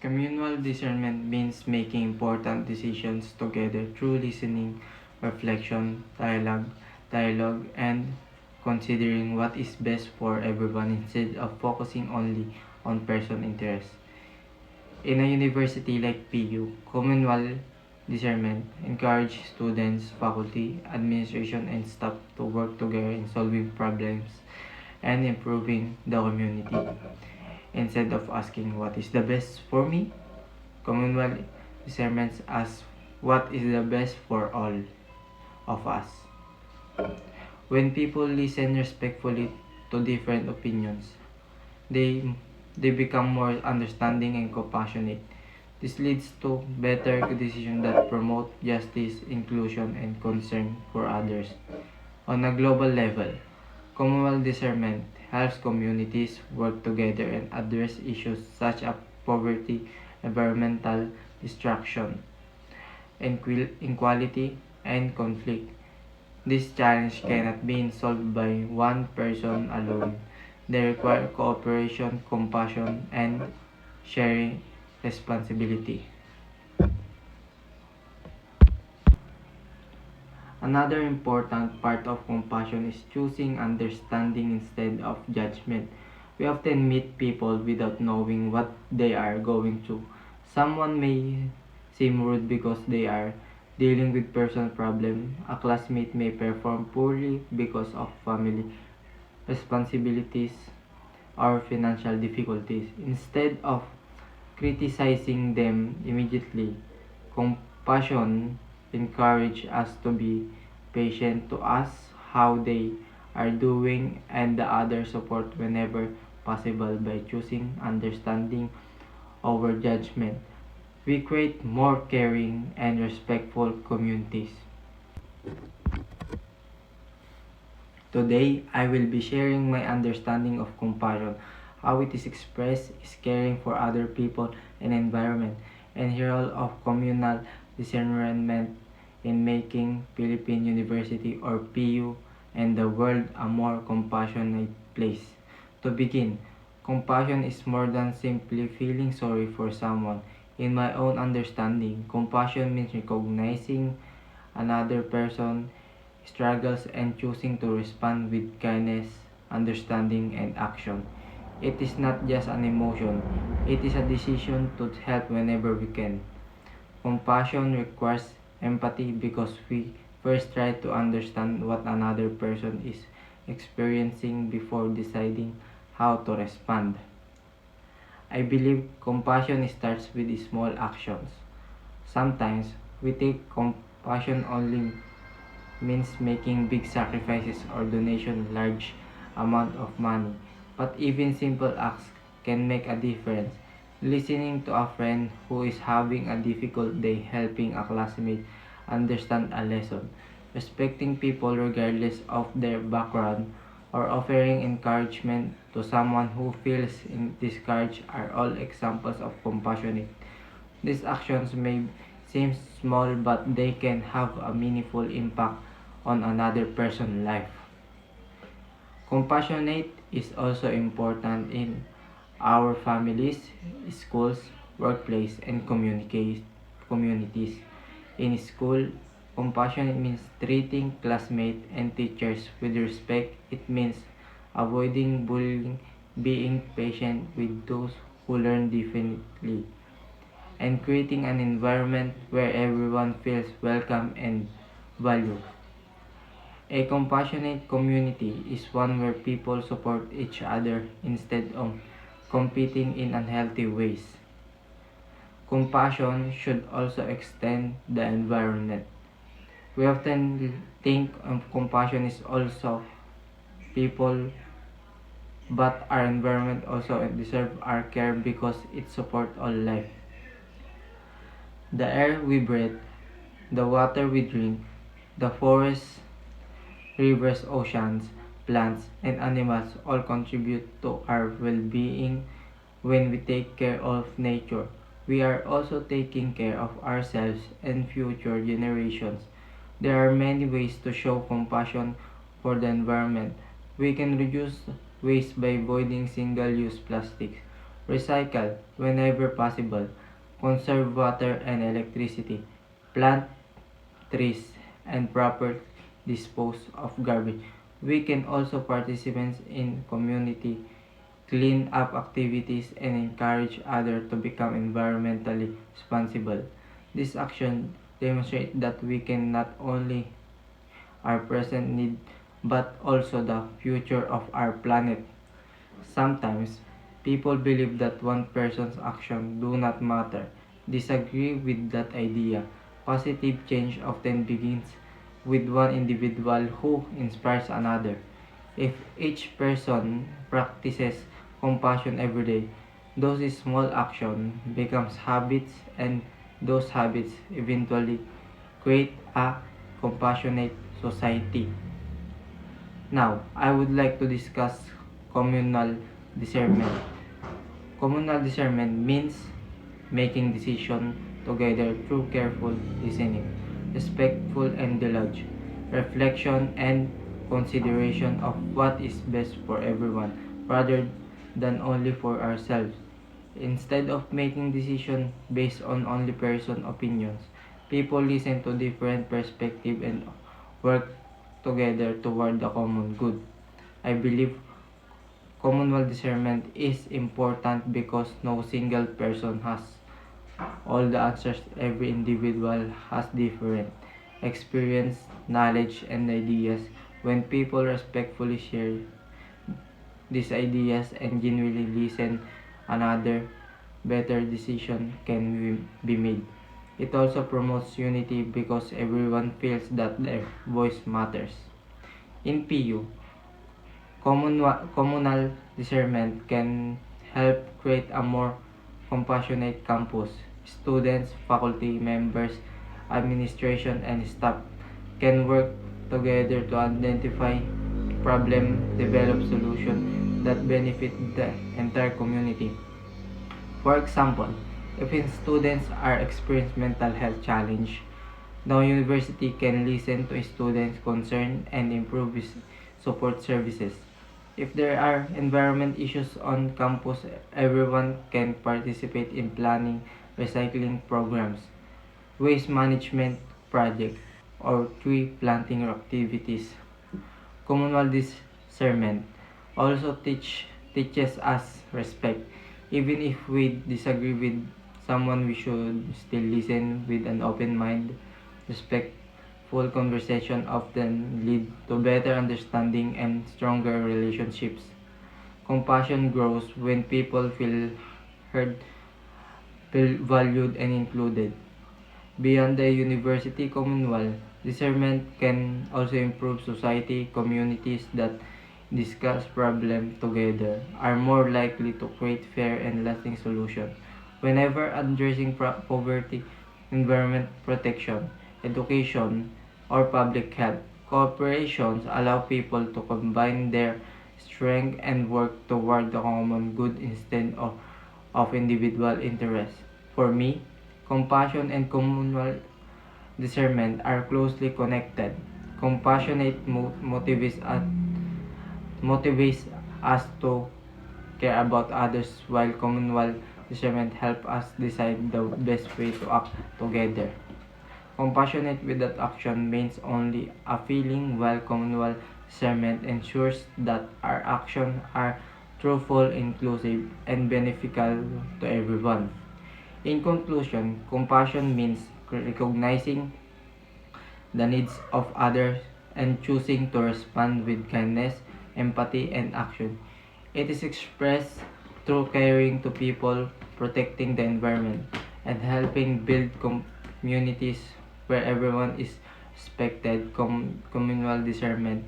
Communal discernment means making important decisions together through listening, reflection, dialogue, and considering what is best for everyone instead of focusing only on personal interests. In a university like PU, Commonwealth discernment encourages students, faculty, administration, and staff to work together in solving problems and improving the community. Instead of asking what is the best for me, Commonwealth discernment asks what is the best for all of us. When people listen respectfully to different opinions, they they become more understanding and compassionate. This leads to better decisions that promote justice, inclusion, and concern for others. On a global level, communal discernment helps communities work together and address issues such as poverty, environmental destruction, inequality, and conflict. This challenge cannot be solved by one person alone. They require cooperation, compassion, and sharing responsibility. Another important part of compassion is choosing understanding instead of judgment. We often meet people without knowing what they are going through. Someone may seem rude because they are dealing with personal problem. A classmate may perform poorly because of family responsibilities or financial difficulties. Instead of criticizing them immediately, compassion encourages us to be patient, to ask how they are doing, and the other support whenever possible. By choosing understanding over judgment, we create more caring and respectful communities. Today, I will be sharing my understanding of compassion, how it is expressed, is caring for other people and environment, and the role of communal discernment in making Philippine University or PU and the world a more compassionate place. To begin, compassion is more than simply feeling sorry for someone. In my own understanding, compassion means recognizing another person struggles and choosing to respond with kindness, understanding, and action. It is not just an emotion, it is a decision to help whenever we can. Compassion requires empathy because we first try to understand what another person is experiencing before deciding how to respond. I believe compassion starts with small actions. Sometimes we take compassion only means making big sacrifices or donation large amount of money. But even simple acts can make a difference. Listening to a friend who is having a difficult day, helping a classmate understand a lesson, respecting people regardless of their background, or offering encouragement to someone who feels discouraged are all examples of compassionate. These actions may seem small but they can have a meaningful impact on another person's life. Compassionate is also important in our families, schools, workplace, and communities. In school, compassion means treating classmates and teachers with respect. It means avoiding bullying, being patient with those who learn differently, and creating an environment where everyone feels welcome and valued. A compassionate community is one where people support each other instead of competing in unhealthy ways. Compassion should also extend the environment. We often think of compassion is also people, but our environment also deserves our care because it supports all life. The air we breathe, the water we drink, the forests, rivers, oceans, plants, and animals all contribute to our well-being. When we take care of nature, we are also taking care of ourselves and future generations. There are many ways to show compassion for the environment. We can reduce waste by avoiding single-use plastics, recycle whenever possible, conserve water and electricity, plant trees, and proper dispose of garbage. We can also participate in community clean up activities and encourage others to become environmentally responsible. This action demonstrates that we can not only our present need but also the future of our planet. Sometimes people believe that one person's action do not matter. Disagree with that idea. Positive change often begins with one individual who inspires another. If each person practices compassion every day, those small actions becomes habits and those habits eventually create a compassionate society. Now, I would like to discuss communal discernment. Communal discernment means making decisions together through careful listening, respectful and dialogue, reflection and consideration of what is best for everyone rather than only for ourselves. Instead of making decisions based on only person opinions, people listen to different perspectives and work together toward the common good. I believe communal discernment is important because no single person has all the answers. Every individual has different experience, knowledge, and ideas. When people respectfully share these ideas and genuinely listen, another better decision can be made. It also promotes unity because everyone feels that their voice matters. In PU, communal discernment can help create a more compassionate campus. Students, faculty members, administration, and staff can work together to identify problem, develop solutions that benefit the entire community. For example, if students are experiencing mental health challenge, the university can listen to students' concern and improve support services. If there are environment issues on campus, everyone can participate in planning recycling programs, waste management projects, or tree planting activities. Communal discernment also teaches us respect. Even if we disagree with someone, we should still listen with an open mind. Respectful conversation often lead to better understanding and stronger relationships. Compassion grows when people heard, feel valued and included. Beyond the university communal, discernment can also improve society. Communities that discuss problems together are more likely to create fair and lasting solutions. Whenever addressing poverty, environment protection, education, or public health, cooperations allow people to combine their strength and work toward the common good instead of individual interests. For me, compassion and communal discernment are closely connected. Compassionate motivates us to care about others while communal discernment helps us decide the best way to act together. Compassionate without action means only a feeling while communal discernment ensures that our actions are truthful, inclusive, and beneficial to everyone. In conclusion, compassion means recognizing the needs of others and choosing to respond with kindness, empathy, and action. It is expressed through caring to people, protecting the environment, and helping build communities where everyone is respected. Communal discernment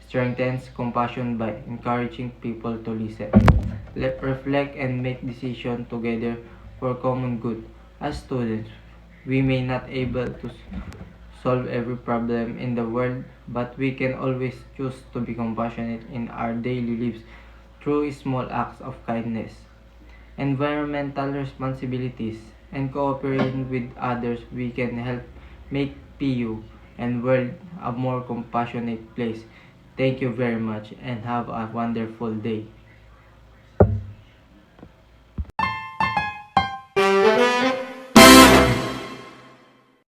strengthens compassion by encouraging people to listen, reflect, and make decisions together for common good. As students, we may not able to solve every problem in the world, but we can always choose to be compassionate in our daily lives through small acts of kindness, environmental responsibilities, and cooperating with others. We can help make PU and world a more compassionate place. Thank you very much and have a wonderful day.